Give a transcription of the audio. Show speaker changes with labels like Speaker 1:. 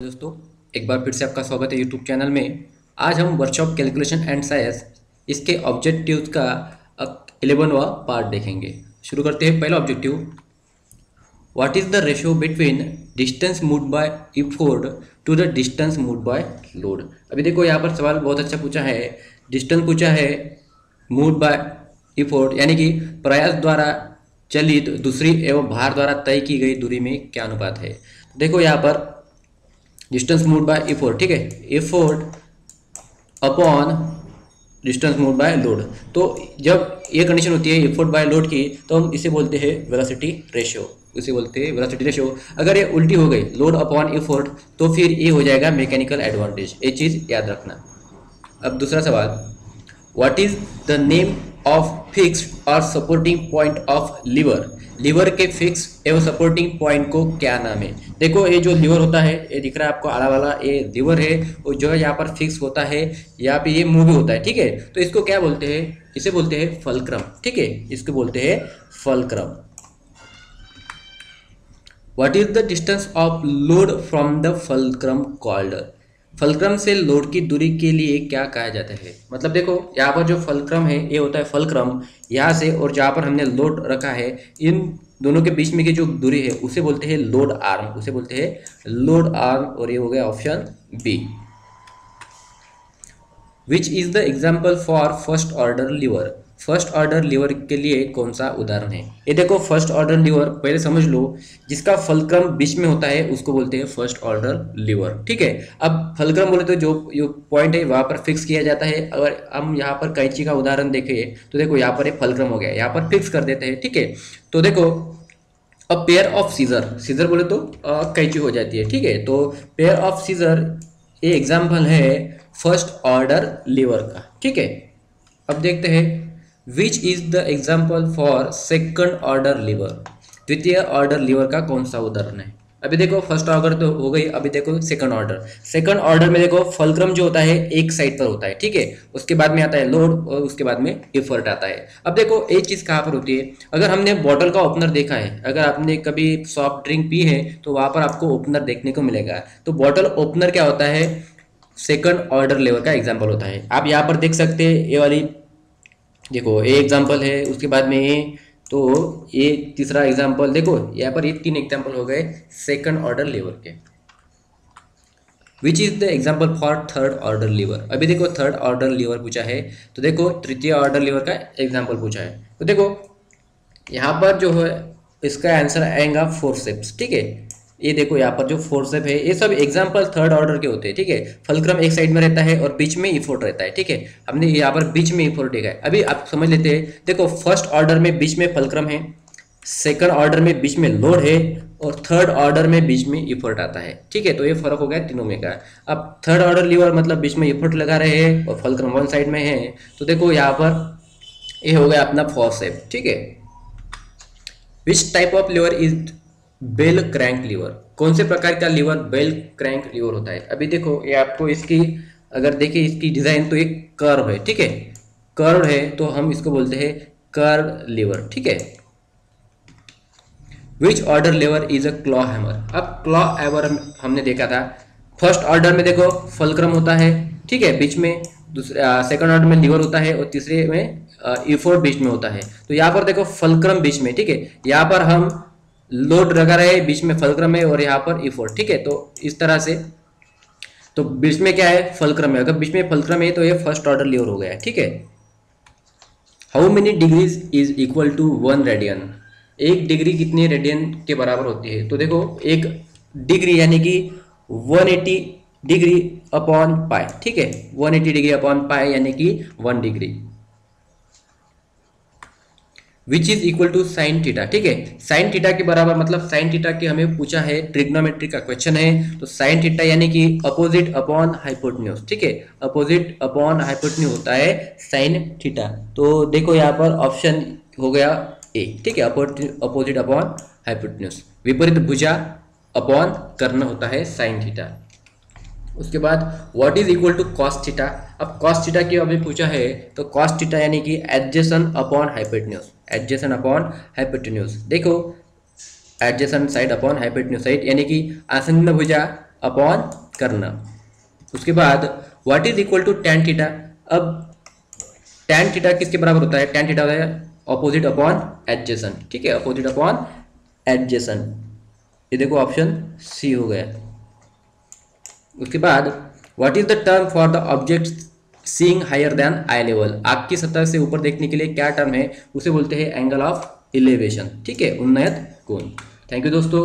Speaker 1: दोस्तों, एक बार फिर से आपका स्वागत है यूट्यूब चैनल में। आज हम वर्कशॉप कैलकुलेशन एंड साइंस इसके ऑब्जेक्टिव्स का 11वां पार्ट देखेंगे। शुरू करते हैं। पहला objective, what is the ratio between distance moved by effort to the distance moved by load. अभी देखो यहाँ पर सवाल बहुत अच्छा पूछा है। डिस्टेंस पूछा है, मूव्ड बाय इफोर्ट यानी कि प्रयास द्वारा चलित दूसरी एवं भार द्वारा तय की गई दूरी में क्या अनुपात है। देखो यहाँ पर डिस्टेंस मूव्ड बाय एफोर्ट, ठीक है, effort upon distance moved by load. तो जब ये कंडीशन होती है एफोर्ट बाय लोड की, तो हम इसे बोलते हैं वेलोसिटी रेशियो। इसे बोलते हैं वेलोसिटी रेशियो। अगर ये उल्टी हो गई, लोड अपॉन एफोर्ट, तो फिर ये हो जाएगा मैकेनिकल एडवांटेज। ये चीज़ याद रखना। अब दूसरा सवाल, what is the name of fixed और supporting point of lever. Lever के फिक्स एवं सपोर्टिंग पॉइंट को क्या नाम है। देखो ये जो लीवर होता है, ये दिख रहा है आपको आला वाला, ये लीवर है और जो है यहाँ पर फिक्स होता है, यहाँ पे ये मूव होता है, ठीक है। तो इसको क्या बोलते हैं, इसे बोलते हैं फलक्रम, ठीक है, इसको बोलते हैं fulcrum. What is the distance of load from the fulcrum called. Fulcrum से लोड की दूरी के लिए क्या कहा जाता है। मतलब देखो यहाँ पर जो फलक्रम है ये होता है फलक्रम, यहाँ से और जहाँ पर हमने लोड रखा है, इन दोनों के बीच में की जो दूरी है उसे बोलते हैं लोड आर्म, उसे बोलते हैं लोड आर्म। और ये हो गया option B. Which is the example for first order lever. First order lever के लिए कौन सा उदाहरण है। ये देखो फर्स्ट ऑर्डर लीवर पहले समझ लो, जिसका फलक्रम बीच में होता है उसको बोलते हैं फर्स्ट ऑर्डर लीवर, ठीक है। अब फलक्रम बोले तो जो पॉइंट है वहां पर फिक्स किया जाता है। अगर हम यहाँ पर कैंची का उदाहरण देखें तो देखो यहाँ पर एक फलक्रम हो गया, यहाँ पर फिक्स कर देते हैं, ठीक है। तो देखो a pair of scissor, scissor बोले तो कैंची हो जाती है, ठीक है। तो पेयर ऑफ सीजर ये एग्जाम्पल है फर्स्ट ऑर्डर लीवर का, ठीक है। अब देखते हैं, which is the example for second order lever. द्वितीय ऑर्डर लीवर का कौन सा उदाहरण है। अभी देखो फर्स्ट ऑर्डर तो हो गई, अभी देखो सेकंड ऑर्डर। सेकंड ऑर्डर में देखो फलक्रम जो होता है एक साइड पर होता है, ठीक है। उसके बाद में आता है लोड और उसके बाद में एफर्ट आता है। अब देखो एक चीज कहाँ पर होती है, अगर हमने बॉटल का ओपनर देखा है, अगर आपने कभी सॉफ्ट ड्रिंक पी है तो वहां पर आपको ओपनर देखने को मिलेगा। तो बॉटल ओपनर क्या होता है, सेकंड ऑर्डर लेवल का एग्जाम्पल होता है। आप यहाँ पर देख सकते हैं ये वाली, देखो ये एग्जाम्पल है, उसके बाद में ये, तो ये तीसरा एग्जाम्पल, देखो यहाँ पर ये तीन एग्जाम्पल हो गए सेकंड ऑर्डर लीवर के। विच is the example for third order liver. अभी देखो थर्ड ऑर्डर लीवर पूछा है, तो देखो तृतीय ऑर्डर लीवर का एग्जाम्पल पूछा है। तो देखो यहाँ पर जो है इसका आंसर आएगा फोर्सेप्स, ठीक है। ये देखो यहाँ पर जो फोर्सेप है, ये सब एग्जाम्पल थर्ड ऑर्डर के होते हैं, ठीक है। फलक्रम एक साइड में रहता है और बीच में इफोर्ट रहता है, ठीक है। हमने यहाँ पर बीच में इफोर्ट देखा है। अभी आप समझ लेते हैं, देखो फर्स्ट ऑर्डर में बीच में फलक्रम है, सेकंड ऑर्डर में बीच में लोड है और थर्ड ऑर्डर में बीच में इफोर्ट आता है, ठीक है। तो ये फर्क हो गया तीनों में का। अब थर्ड ऑर्डर लीवर मतलब बीच में इफोर्ट लगा रहे हैं और फलक्रम वन साइड में है, तो देखो यहाँ पर ये हो गया अपना फोर्सेप, ठीक है। Which type of lever is bell crank lever. कौन से प्रकार का लीवर बेल क्रैंक लीवर होता है। अभी देखो ये आपको इसकी अगर देखिए इसकी डिजाइन, तो एक कर्व है, ठीक है। कर्व है तो हम इसको बोलते हैं कर्व लीवर, ठीक है। Which order lever is a claw hammer. अब क्लॉ हैमर हमने देखा था, फर्स्ट ऑर्डर में देखो फलक्रम होता है, ठीक है, बीच में दूसरे सेकंड ऑर्डर में लीवर होता है और तीसरे में इफोर्ट बीच में होता है। तो यहाँ पर देखो फलक्रम बीच में, ठीक है। यहाँ पर हम लोड लगा रहे हैं, बीच में फलक्रम है और यहाँ पर इफोर्ट, ठीक है। तो इस तरह से, तो बीच में क्या है, फलक्रम है। अगर बीच में फलक्रम है तो ये फर्स्ट ऑर्डर लीवर हो गया है, ठीक है। How many degrees is equal to 1 radian. एक डिग्री कितने रेडियन के बराबर होती है। तो देखो एक डिग्री यानी कि 180 डिग्री अपॉन पाई, ठीक है। 180 डिग्री अपॉन पाई यानी कि 1 degree. Which is equal to sine theta, ठीक है। साइन थीटा के बराबर मतलब साइन थीटा के हमें पूछा है, ट्रिग्नोमेट्री का क्वेश्चन है। तो साइन थीटा यानी कि अपोजिट अपॉन हाइपोटेन्यूज, ठीक है। अपोजिट अपॉन हाइपोटेन्यूज होता है साइन थीटा। तो देखो यहाँ पर ऑप्शन हो गया ए, ठीक है, अपोजिट अपॉन हाइपोटेन्यूज। विपरीत भुजा अपॉन कर्ण होता है साइन थीटा। उसके बाद what is equal to cos theta. अब कॉस थीटा की अभी पूछा है, तो कॉस थीटा यानी कि adjacent upon hypotenuse, adjacent upon hypotenuse. देखो adjacent side upon hypotenuse side यानी कि आसन्न भुजा अपॉन करना। उसके बाद what is equal to tan theta. अब tan थीटा किसके बराबर होता है, tan थीटा होता है ऑपोजिट अपॉन एडजेसेंट, ठीक है, अपोजिट अपॉन एडजेसेंट। ये देखो ऑप्शन सी हो गया। उसके बाद what is the term for the object seeing higher than eye level. आग की सतह से ऊपर देखने के लिए क्या टर्म है, उसे बोलते हैं एंगल ऑफ इलेवेशन, ठीक है, उन्नयत कोण। थैंक यू दोस्तों।